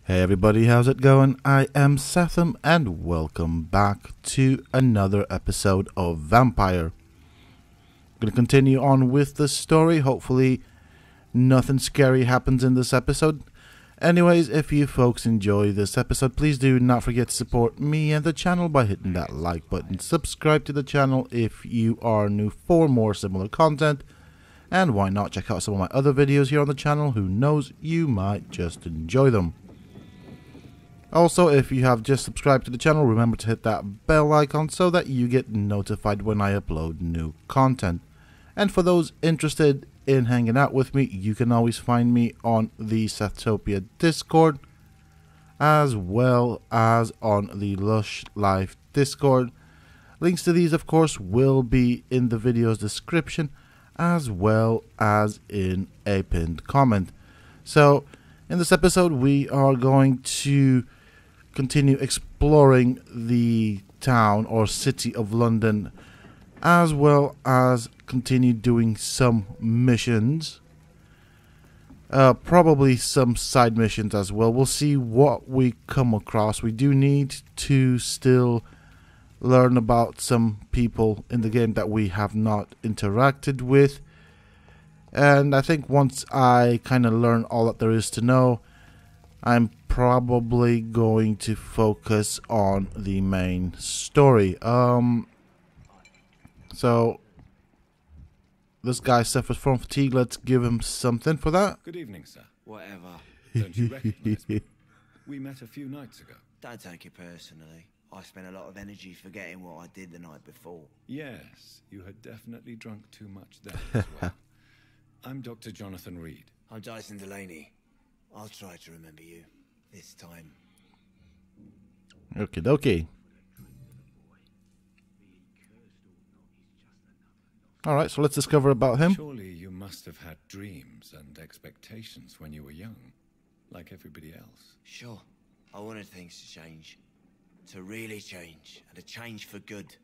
Hey everybody, how's it going? I am Sethum and welcome back to another episode of Vampyr. I'm going to continue on with the story. Hopefully nothing scary happens in this episode. Anyways, if you folks enjoy this episode, please do not forget to support me and the channel by hitting that like button. Subscribe to the channel if you are new for more similar content. And why not check out some of my other videos here on the channel? Who knows, you might just enjoy them. Also, if you have just subscribed to the channel, remember to hit that bell icon so that you get notified when I upload new content. And for those interested in hanging out with me, you can always find me on the Sethtopia Discord, as well as on the Lush Life Discord. Links to these, of course, will be in the video's description, as well as in a pinned comment. So, in this episode, we are going to continue exploring the town or city of London, as well as continue doing some missions, probably some side missions as well. We'll see what we come across. We do need to still learn about some people in the game that we have not interacted with, and I think once I kind of learn all that there is to know, I'm probably going to focus on the main story. So this guy suffers from fatigue. Let's give him something for that. Good evening, sir. Whatever. Don't you recognize me? We met a few nights ago. Don't take it personally. I spent a lot of energy forgetting what I did the night before. Yes, you had definitely drunk too much then as well. I'm Dr. Jonathan Reed. I'm Dyson Delaney. I'll try to remember you this time. Okie dokie. Alright, so let's discover about him. Surely you must have had dreams and expectations when you were young, like everybody else. Sure. I wanted things to change. To really change. And to change for good.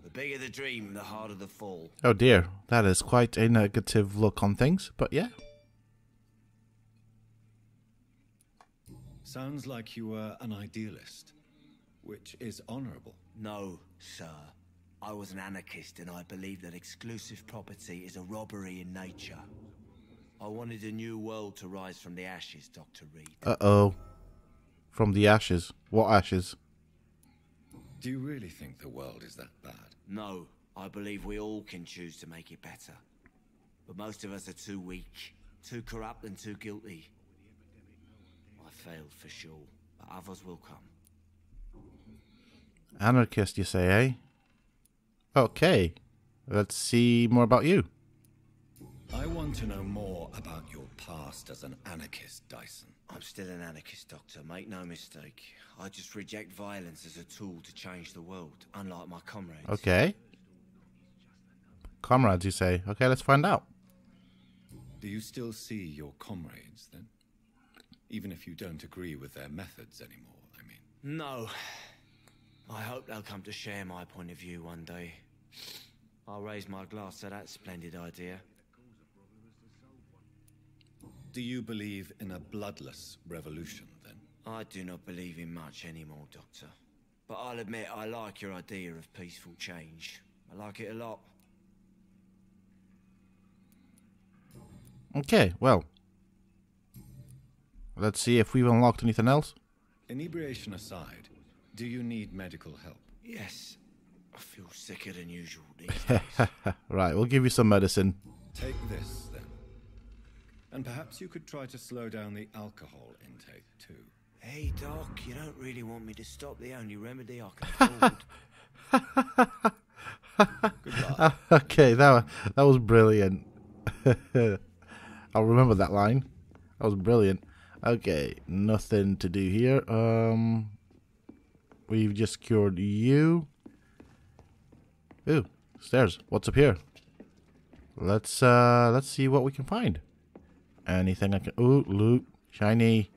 The bigger the dream, the harder the fall. Oh dear, that is quite a negative look on things, but yeah. Sounds like you were an idealist, which is honorable. No, sir. I was an anarchist and I believe that exclusive property is a robbery in nature. I wanted a new world to rise from the ashes, Dr. Reed. Uh-oh. From the ashes. What ashes? Do you really think the world is that bad? No, I believe we all can choose to make it better. But most of us are too weak, too corrupt and too guilty. I failed for sure, but others will come. Anarchist, you say, eh? Okay. Let's see more about you. I want to know more about your past as an anarchist, Dyson. I'm still an anarchist, Doctor. Make no mistake. I just reject violence as a tool to change the world, unlike my comrades. Okay. Comrades, you say. Okay, let's find out. Do you still see your comrades, then? Even if you don't agree with their methods anymore, I mean. No. I hope they'll come to share my point of view one day. I'll raise my glass to that splendid idea. Do you believe in a bloodless revolution, then? I do not believe in much anymore, Doctor. But I'll admit I like your idea of peaceful change. I like it a lot. Okay, well. Let's see if we've unlocked anything else. Inebriation aside, do you need medical help? Yes. I feel sicker than usual these days. Right, we'll give you some medicine. Take this, then. And perhaps you could try to slow down the alcohol intake, too. Hey, Doc, you don't really want me to stop the only remedy I can afford. Goodbye. Okay, that was brilliant. I'll remember that line. That was brilliant. Okay, nothing to do here. We've just cured you. Ooh, stairs. What's up here? Let's see what we can find. Anything I can... Ooh, loot. Shiny.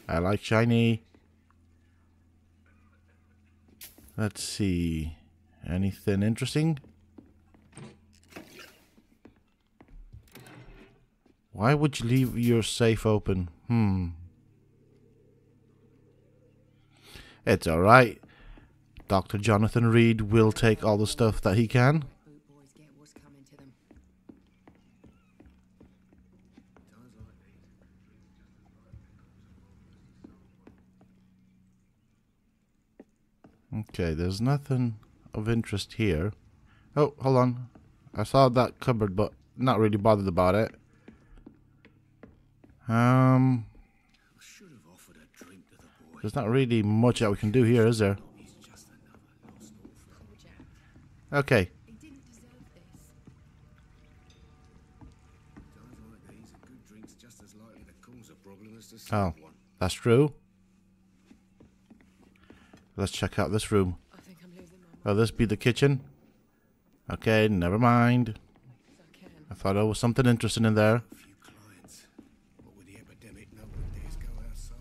I like shiny. Let's see. Anything interesting? Why would you leave your safe open? It's alright. Dr. Jonathan Reed will take all the stuff that he can. Boot boys get what's coming to them. Okay, there's nothing of interest here. Oh, hold on. I saw that cupboard, but not really bothered about it. Should have offered a drink to the boy. There's not really much that we can do here, is there? He's just another lost orphan. Poor chap. Okay. He didn't deserve this. Times like these, a good drink's just as likely to cause a problem as to Oh, solve one. that's true. Let's check out this room. I think I'm losing my mind. Oh, this be the kitchen? Okay, never mind. I can. I thought there was something interesting in there. A few clients. What with the epidemic, no one dares go outside.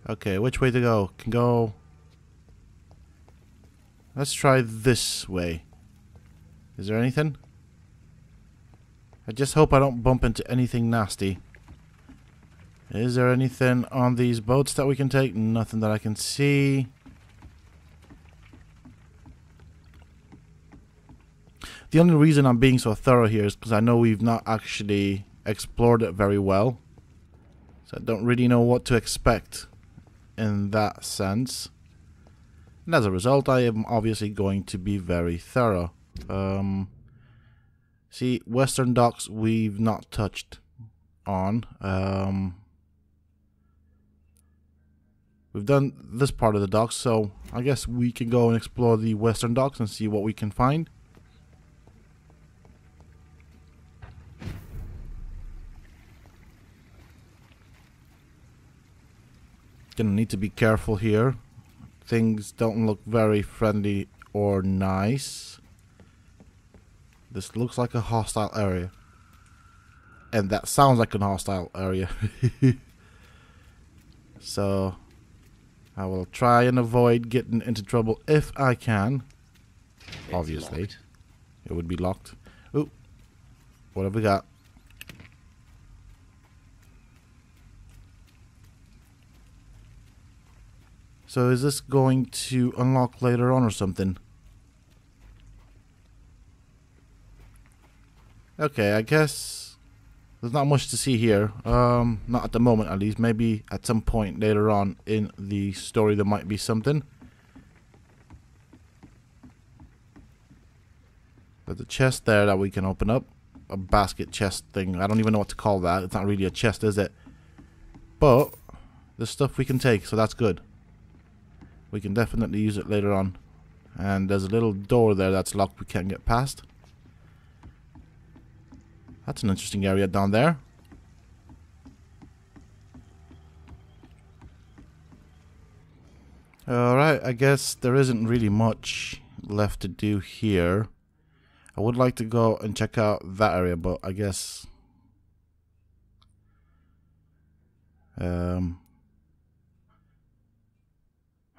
Okay, which way to go? Can go... Let's try this way. Is there anything? I just hope I don't bump into anything nasty. Is there anything on these boats that we can take? Nothing that I can see. The only reason I'm being so thorough here is because I know we've not actually explored it very well. So I don't really know what to expect in that sense. And as a result, I am obviously going to be very thorough. See, Western Docks we've not touched on. We've done this part of the docks, so I guess we can go and explore the Western Docks and see what we can find. Gonna need to be careful here. Things don't look very friendly or nice. This looks like a hostile area. And that sounds like an hostile area. So I will try and avoid getting into trouble if I can. Obviously. It would be locked. Ooh. What have we got? So is this going to unlock later on or something? Okay, I guess there's not much to see here. Not at the moment, at least. Maybe at some point later on in the story there might be something. There's a chest there that we can open up. A basket chest thing. I don't even know what to call that. It's not really a chest, is it? But there's stuff we can take, so that's good. We can definitely use it later on. And there's a little door there that's locked we can't get past. That's an interesting area down there. Alright, I guess there isn't really much left to do here. I would like to go and check out that area, but I guess...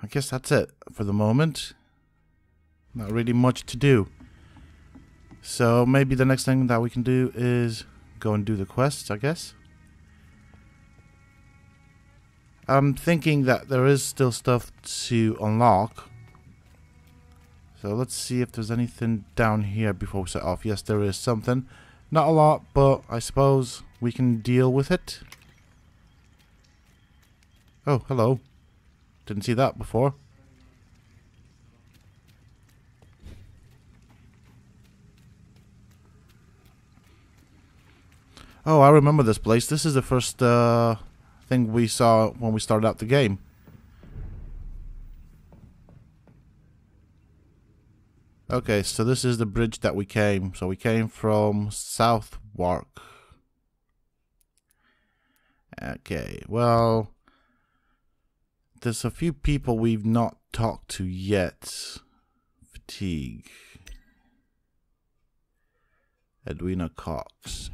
I guess that's it for the moment. Not really much to do. So maybe the next thing that we can do is go and do the quests, I guess. I'm thinking that there is still stuff to unlock. So let's see if there's anything down here before we set off. Yes, there is something. Not a lot, but I suppose we can deal with it. Oh, hello. Didn't see that before. Oh, I remember this place. This is the first thing we saw when we started out the game. Okay, so this is the bridge that we came. So we came from Southwark. Okay, well, there's a few people we've not talked to yet. Fatigue. Edwina Cox.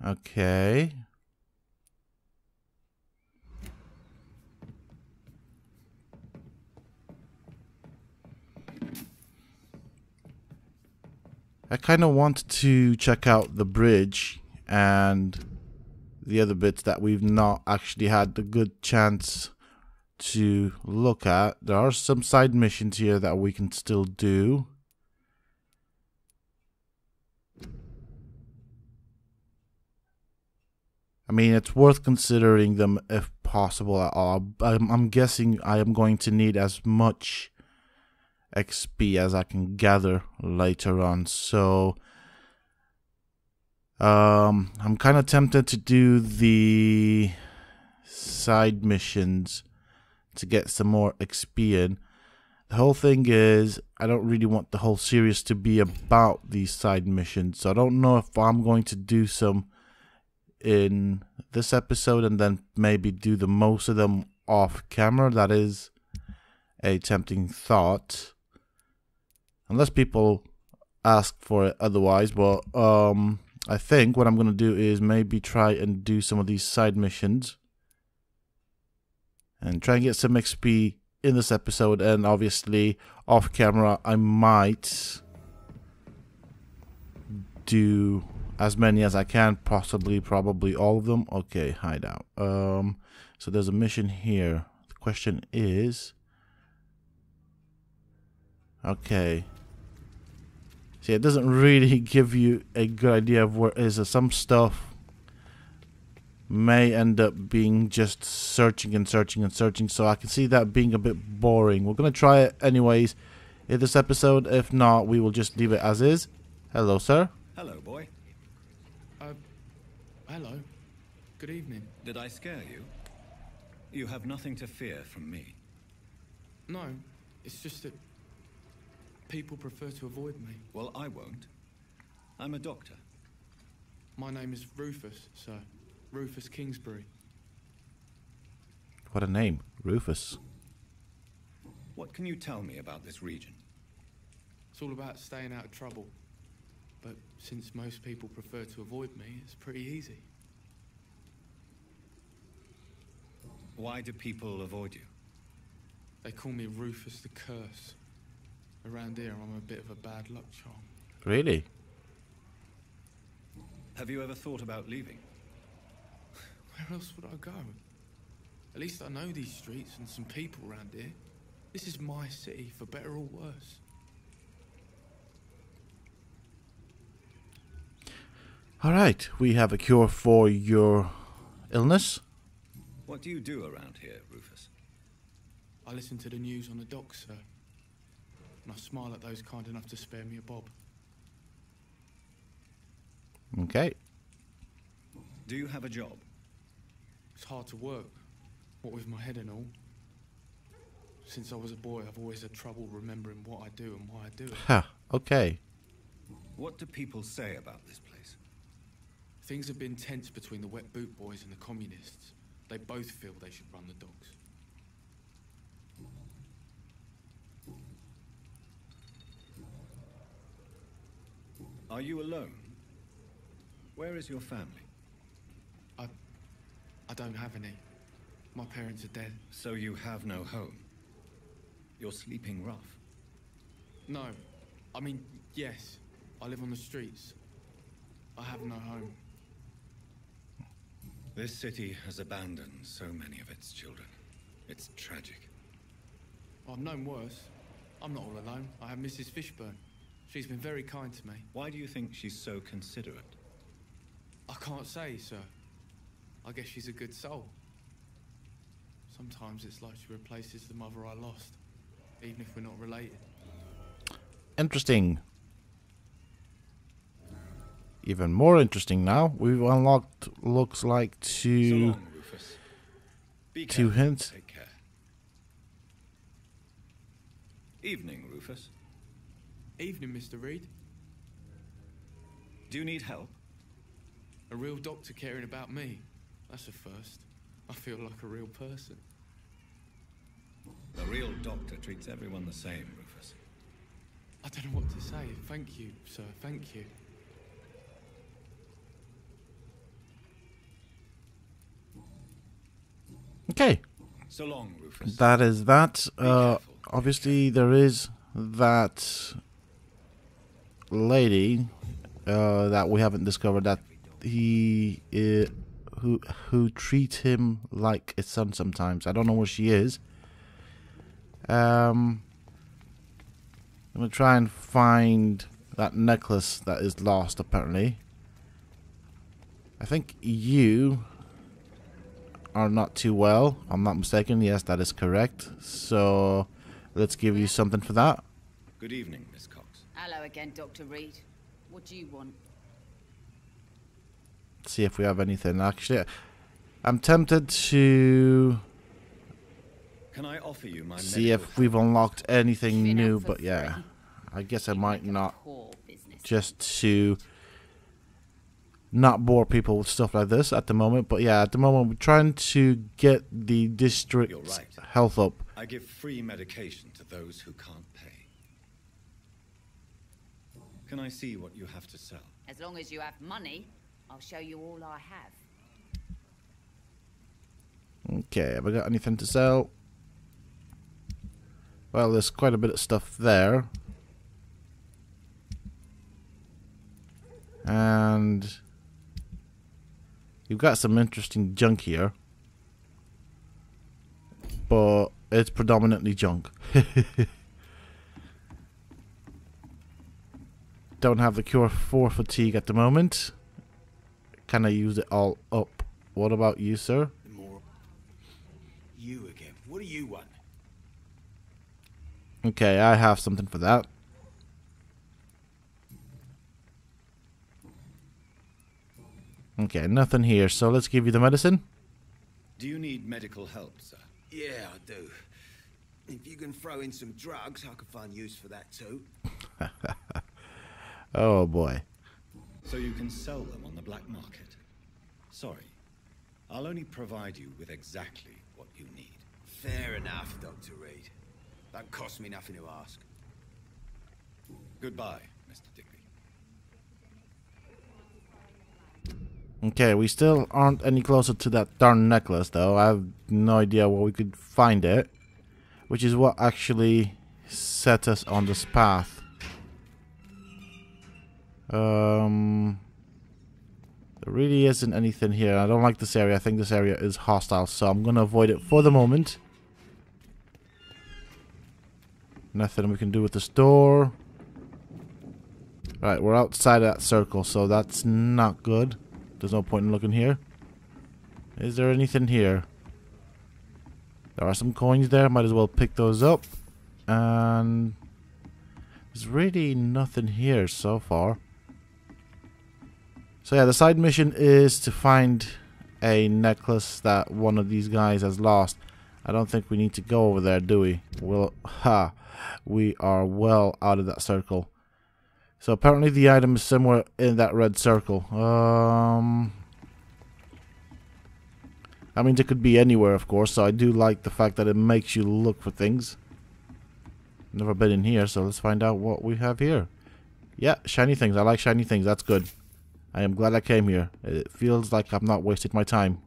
Okay. I kind of want to check out the bridge and the other bits that we've not actually had the good chance to look at. There are some side missions here that we can still do. I mean, it's worth considering them if possible at all. I'm guessing I am going to need as much XP as I can gather later on. So I'm kind of tempted to do the side missions to get some more XP in. The whole thing is, I don't really want the whole series to be about these side missions. So I don't know if I'm going to do some in this episode and then maybe do the most of them off camera. That is a tempting thought, unless people ask for it otherwise. But I think what I'm going to do is maybe try and do some of these side missions and try and get some XP in this episode, and obviously off camera I might do as many as I can, probably all of them. Okay, hideout. So there's a mission here. The question is, okay. See, it doesn't really give you a good idea of where it is. Some stuff may end up being just searching and searching and searching, so I can see that being a bit boring. We're gonna try it anyways in this episode. If not, we will just leave it as is. Hello, sir. Hello, boy. Hello. Good evening. Did I scare you? You have nothing to fear from me. No, it's just that people prefer to avoid me. Well, I won't. I'm a doctor. My name is Rufus, sir. Rufus Kingsbury. What a name, Rufus. What can you tell me about this region? It's all about staying out of trouble. But since most people prefer to avoid me, it's pretty easy. Why do people avoid you? They call me Rufus the Curse. Around here, I'm a bit of a bad luck charm. Really? Have you ever thought about leaving? Where else would I go? At least I know these streets and some people around here. This is my city, for better or worse. Alright, we have a cure for your illness. What do you do around here, Rufus? I listen to the news on the docks, sir. And I smile at those kind enough to spare me a bob. Okay. Do you have a job? It's hard to work, what with my head and all. Since I was a boy, I've always had trouble remembering what I do and why I do it. Ha, okay. What do people say about this place? Things have been tense between the wet boot boys and the communists. They both feel they should run the docks. Are you alone? Where is your family? I don't have any. My parents are dead. So you have no home? You're sleeping rough? No. I mean, yes. I live on the streets. I have no home. This city has abandoned so many of its children. It's tragic. I've known worse. I'm not all alone. I have Mrs. Fishburne. She's been very kind to me. Why do you think she's so considerate? I can't say, sir. I guess she's a good soul. Sometimes it's like she replaces the mother I lost, even if we're not related. Interesting. Even more interesting now. We've unlocked, looks like, So long, Rufus. Be two careful. hints. Take care. Evening, Rufus. Evening, Mr. Reed. Do you need help? A real doctor caring about me. That's a first. I feel like a real person. A real doctor treats everyone the same, Rufus. I don't know what to say. Thank you, sir. Thank you. Okay. So long, Rufus. That is that. careful. Obviously, there is that lady that we haven't discovered that he who treats him like a son sometimes. I don't know where she is. I'm gonna try and find that necklace that is lost apparently. I think you are not too well, if I'm not mistaken. Yes, that is correct. So let's give you something for that. Good evening, Miss Cox. Hello again, Dr. Reed. What do you want? Let's see if we have anything. Actually, I'm tempted to Can I offer you my see medical if we've unlocked anything Been new, out for but yeah, free. I guess I You might make a not, poor business. just to not bore people with stuff like this at the moment. But yeah, at the moment we're trying to get the You're district's right. health up. I give free medication to those who can't pay. Can I see what you have to sell? As long as you have money, I'll show you all I have. Okay, have I got anything to sell? Well, there's quite a bit of stuff there. And you've got some interesting junk here. But it's predominantly junk. Don't have the cure for fatigue at the moment. Can I use it all up? What about you, sir? More. You again. What do you want? Okay, I have something for that. Okay, nothing here, so let's give you the medicine. Do you need medical help, sir? Yeah, I do. If you can throw in some drugs, I could find use for that too. Oh boy. So you can sell them on the black market? Sorry, I'll only provide you with exactly what you need. Fair enough, Dr. Reed. Don't cost me nothing to ask. Goodbye, Mr. Digby. Okay, we still aren't any closer to that darn necklace, though. I have no idea where we could find it, which is what actually set us on this path. There really isn't anything here. I don't like this area. I think this area is hostile, so I'm gonna avoid it for the moment. Nothing we can do with this door. Right, we're outside of that circle, so that's not good. There's no point in looking here. Is there anything here? There are some coins there. Might as well pick those up. And there's really nothing here so far. So yeah, the side mission is to find a necklace that one of these guys has lost. I don't think we need to go over there, do we? Well, we are well out of that circle. So apparently the item is somewhere in that red circle. I mean, it could be anywhere, of course, so I do like the fact that it makes you look for things. Never been in here, so let's find out what we have here. Yeah, shiny things. I like shiny things. That's good. I am glad I came here. It feels like I've not wasted my time.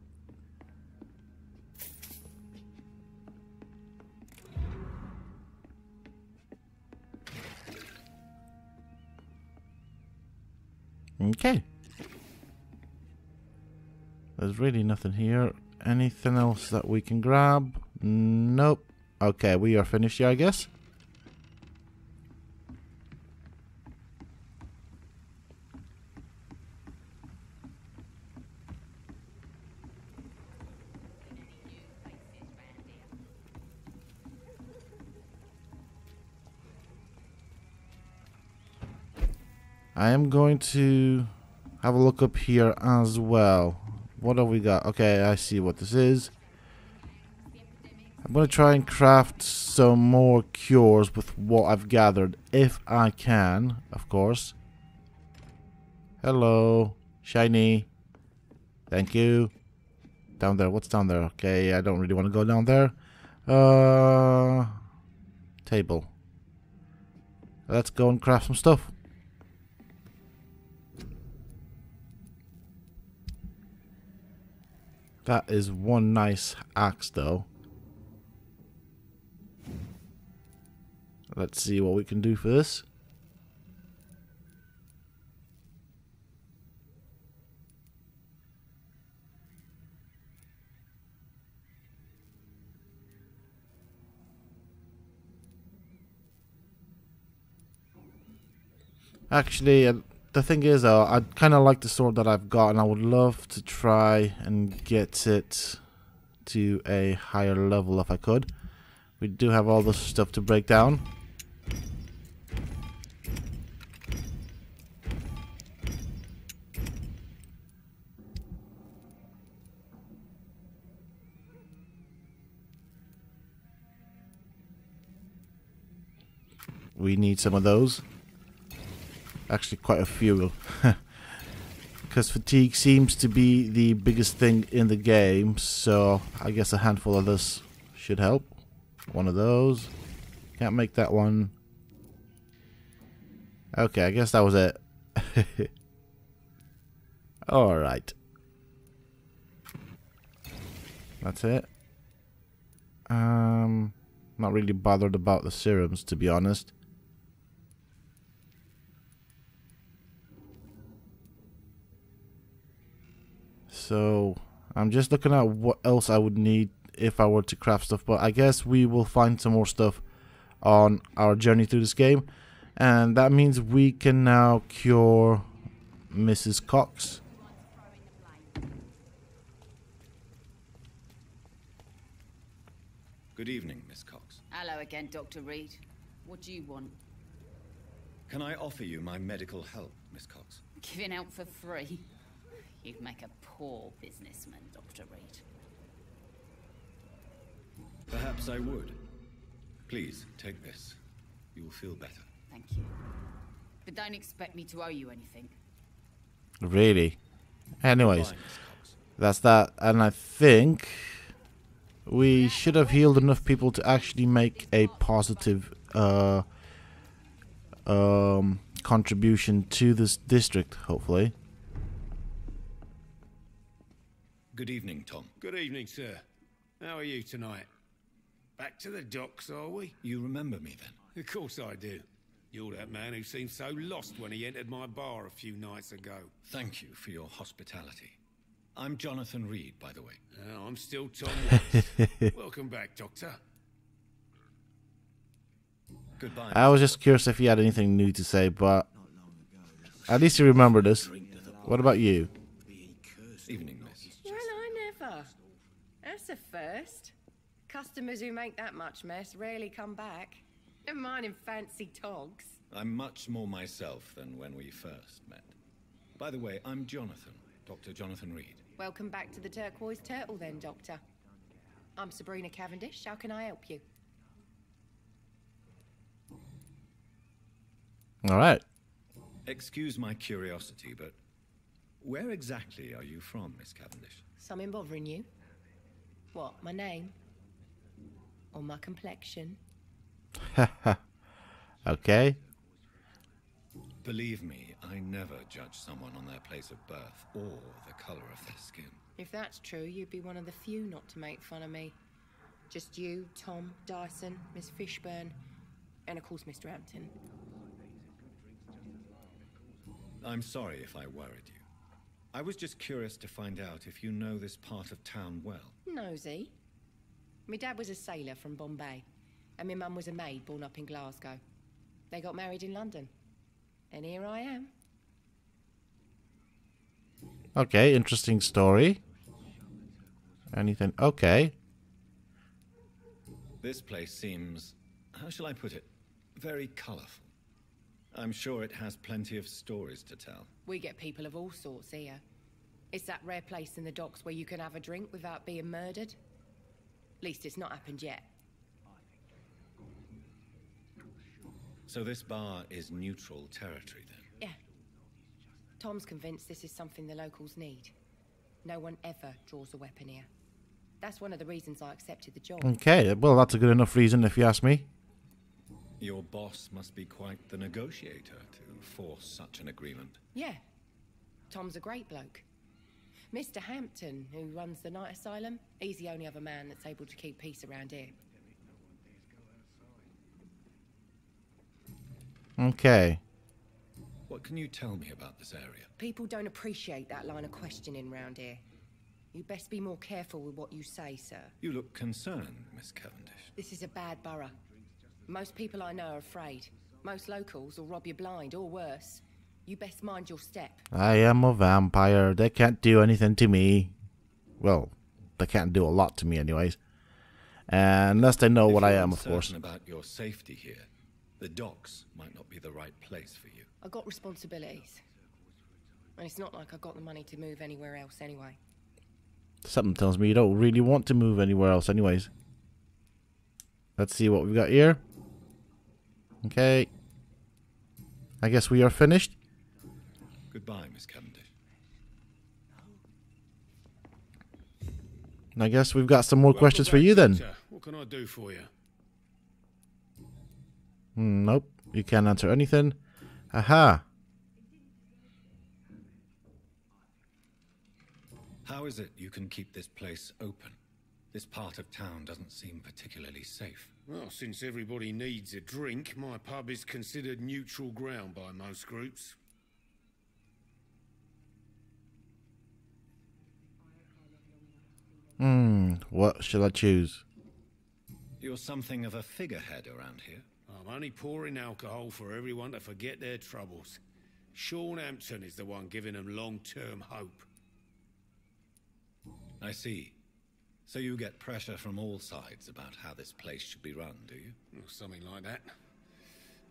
Okay. There's really nothing here. Anything else that we can grab? Nope. Okay, we are finished here, I guess. I am going to have a look up here as well. What have we got? Okay, I see what this is. I'm going to try and craft some more cures with what I've gathered, if I can, of course. Hello, shiny. Thank you. Down there, what's down there? Okay, I don't really want to go down there. Table. Let's go and craft some stuff. That is one nice axe, though. Let's see what we can do for this. Actually, the thing is, I kind of like the sword that I've got, and I would love to try and get it to a higher level if I could. We do have all this stuff to break down. We need some of those. Actually, quite a few. Because fatigue seems to be the biggest thing in the game, so I guess a handful of this should help. One of those. Can't make that one. Okay, I guess that was it. Alright. That's it. Not really bothered about the serums, to be honest. So, I'm just looking at what else I would need if I were to craft stuff, but I guess we will find some more stuff on our journey through this game, and that means we can now cure Mrs. Cox. Good evening, Miss Cox. Hello again, Dr. Reed. What do you want? Can I offer you my medical help, Miss Cox? Giving out for free? You'd make a poor businessman, Dr. Reed. Perhaps I would. Please, take this. You will feel better. Thank you. But don't expect me to owe you anything. Really? Anyways, Goodbye, Miss Cox. that's that, and I think we should have healed enough people to actually make a positive contribution to this district, hopefully. Good evening, Tom. Good evening, sir. How are you tonight? Back to the docks, are we? You remember me then? Of course I do. You're that man who seemed so lost when he entered my bar a few nights ago. Thank you for your hospitality. I'm Jonathan Reed, by the way. I'm still Tom Watts. Welcome back, Doctor. Goodbye. I was just curious if he had anything new to say, but at least you remembered us. What about you? Evening, miss. Well, I never. That's a first. Customers who make that much mess rarely come back. Never mind in fancy togs. I'm much more myself than when we first met. By the way, I'm Jonathan, Dr. Jonathan Reed. Welcome back to the Turquoise Turtle then, Doctor. I'm Sabrina Cavendish. How can I help you? Alright. Excuse my curiosity, but where exactly are you from, Miss Cavendish? Something bothering you? What, my name? Or my complexion? Okay. Believe me, I never judge someone on their place of birth or the color of their skin. If that's true, you'd be one of the few not to make fun of me. Just you, Tom, Dyson, Miss Fishburne, and of course Mr. Hampton. I'm sorry if I worried you. I was just curious to find out if you know this part of town well. Nosy. My dad was a sailor from Bombay, and my mum was a maid born up in Glasgow. They got married in London, and here I am. Okay, interesting story. Anything? Okay. This place seems, how shall I put it, very colorful. I'm sure it has plenty of stories to tell. We get people of all sorts here. It's that rare place in the docks where you can have a drink without being murdered. At least it's not happened yet. So this bar is neutral territory then? Yeah. Tom's convinced this is something the locals need. No one ever draws a weapon here. That's one of the reasons I accepted the job. Okay, well, that's a good enough reason if you ask me. Your boss must be quite the negotiator to force such an agreement. Yeah. Tom's a great bloke. Mr. Hampton, who runs the night asylum, he's the only other man that's able to keep peace around here. Okay. What can you tell me about this area? People don't appreciate that line of questioning round here. You best be more careful with what you say, sir. You look concerned, Miss Cavendish. This is a bad borough. Most people I know are afraid. Most locals will rob you blind, or worse. You best mind your step. I am a vampire. They can't do anything to me. Well, they can't do a lot to me anyways. Unless they know what I am, of course. About your safety here, the docks might not be the right place for you. I got responsibilities. And it's not like I got the money to move anywhere else anyway. Something tells me you don't really want to move anywhere else anyways. Let's see what we've got here. Okay. I guess we are finished. Goodbye, Miss Cavendish. I guess we've got some more questions for you then. What can I do for you? Nope. You can't answer anything. Aha. How is it you can keep this place open? This part of town doesn't seem particularly safe. Well, since everybody needs a drink, my pub is considered neutral ground by most groups. What shall I choose? You're something of a figurehead around here. I'm only pouring alcohol for everyone to forget their troubles. Sean Hampton is the one giving them long-term hope. I see. So you get pressure from all sides about how this place should be run, do you? Well, something like that.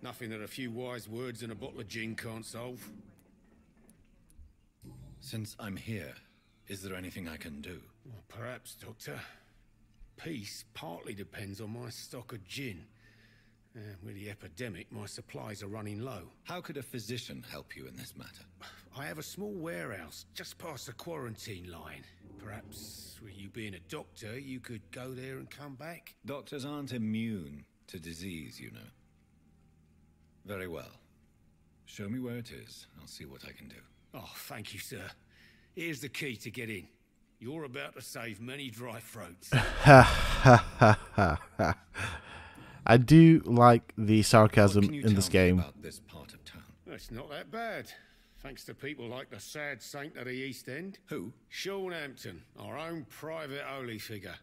Nothing that a few wise words and a bottle of gin can't solve. Since I'm here, is there anything I can do? Well, perhaps, Doctor. Peace partly depends on my stock of gin. With the epidemic, my supplies are running low. How could a physician help you in this matter? I have a small warehouse just past the quarantine line. Perhaps, with you being a doctor, you could go there and come back? Doctors aren't immune to disease, you know. Very well. Show me where it is. I'll see what I can do. Oh, thank you, sir. Here's the key to get in. You're about to save many dry throats. I do like the sarcasm What can you in this tell me game. about this part of town? It's not that bad. Thanks to people like the sad saint of the East End. Who? Sean Hampton, our own private holy figure.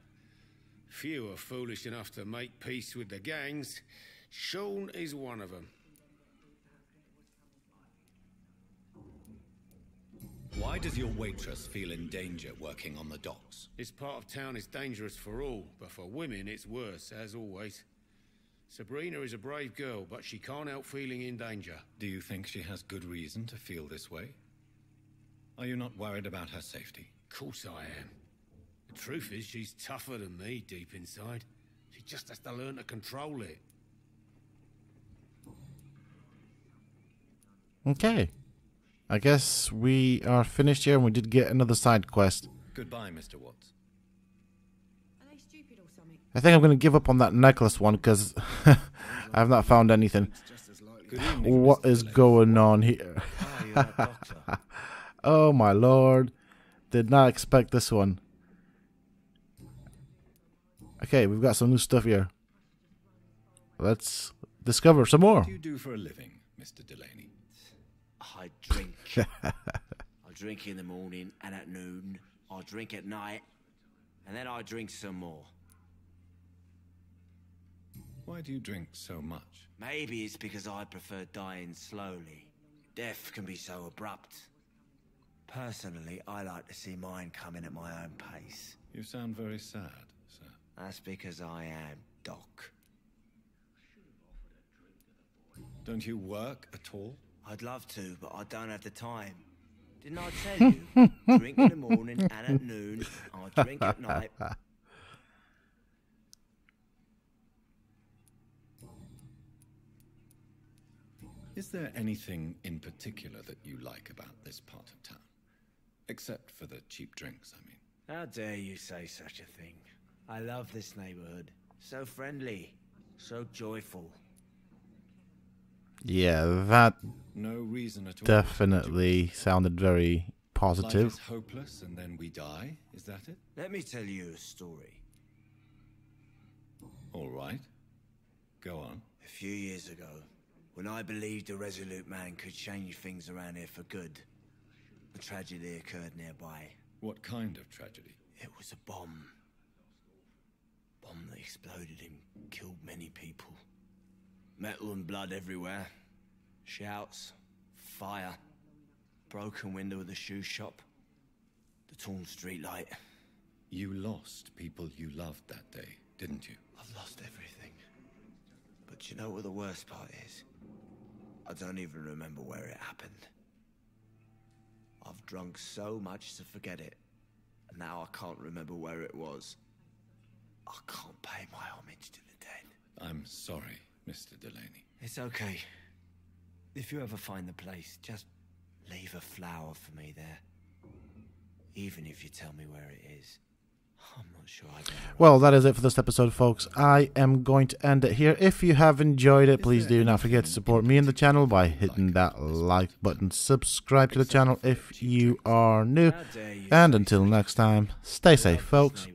Few are foolish enough to make peace with the gangs. Sean is one of them. Why does your waitress feel in danger working on the docks? This part of town is dangerous for all, but for women it's worse, as always. Sabrina is a brave girl, but she can't help feeling in danger. Do you think she has good reason to feel this way? Are you not worried about her safety? Of course I am. The truth is, she's tougher than me deep inside. She just has to learn to control it. Okay. I guess we are finished here and we did get another side quest. Goodbye, Mr. Watts. Are they stupid or something? I think I'm going to give up on that necklace one because I have not found anything. Good evening, What Mr. is Delaney. going on here? Oh, you're a doctor. Oh my lord. Did not expect this one. Okay, we've got some new stuff here. Let's discover some more. What do you do for a living, Mr. Delaney? I drink. I drink in the morning and at noon. I drink at night. And then I drink some more. Why do you drink so much? Maybe it's because I prefer dying slowly. Death can be so abrupt. Personally, I like to see mine coming at my own pace. You sound very sad, sir. That's because I am Doc. Don't you work at all? I'd love to, but I don't have the time. Didn't I tell you? Drink in the morning and at noon. I drink at night. Is there anything in particular that you like about this part of town? Except for the cheap drinks, I mean. How dare you say such a thing? I love this neighborhood. So friendly. So joyful. Yeah, that No reason at all. definitely sounded very Life positive. is hopeless and then we die, is that it? Let me tell you a story. All right. Go on. A few years ago, when I believed a resolute man could change things around here for good, a tragedy occurred nearby. What kind of tragedy? It was a bomb. Bomb that exploded and killed many people. Metal and blood everywhere. Shouts, fire, broken window of the shoe shop, the torn street light. You lost people you loved that day, didn't you? I've lost everything. But you know what the worst part is? I don't even remember where it happened. I've drunk so much to forget it, and now I can't remember where it was. I can't pay my homage to the dead. I'm sorry, Mr. Delaney. It's okay. If you ever find the place, just leave a flower for me there. Even if you tell me where it is. I'm not sure I know. Well, that is it for this episode, folks. I am going to end it here. If you have enjoyed it, please do not forget to support me and the channel by hitting that like button. Subscribe to the channel if you are new. And until next time, stay safe, folks.